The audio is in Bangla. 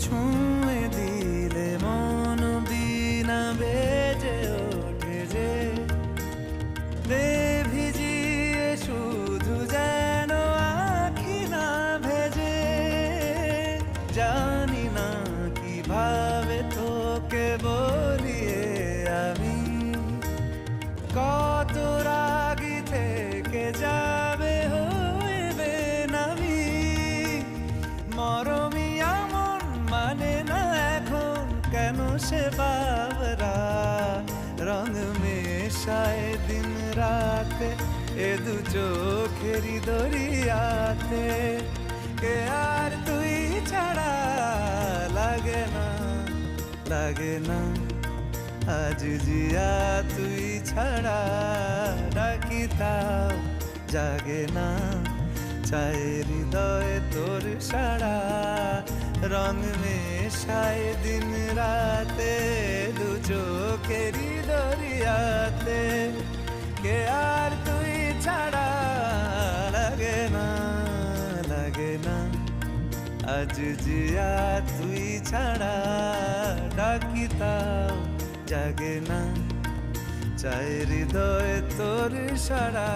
ছুঁয়ে দিলে মন বিনা বেজে ওঠে যে দে ভিজিয়ে শুধু যেন আখি না ভেজে। জানি না কিভাবে তোকে বলিয়ে আমি কত রাগি থেকে যাবে হইবে নামি। মরমি এমন মানে না এখন কেন সে বাবরা রং মেশায় দিন রাতে এ দু চোখেরি দরিয়াতে। কে আর তুই ছাড়া লাগে না লাগে না আজ জিয়া তুই ছাড়া ডাকি তাও জাগে না। চায় হৃদয় তোর সারা রং মেশায় দিন রাতে দু চোখেরি দরিয়াতে। কে আর তুই ছাড়া লাগে না লাগে না আজ জিয়া তুই ছাড়া ডাকি তাও জাগে না। চায় হৃদয় তোর সারা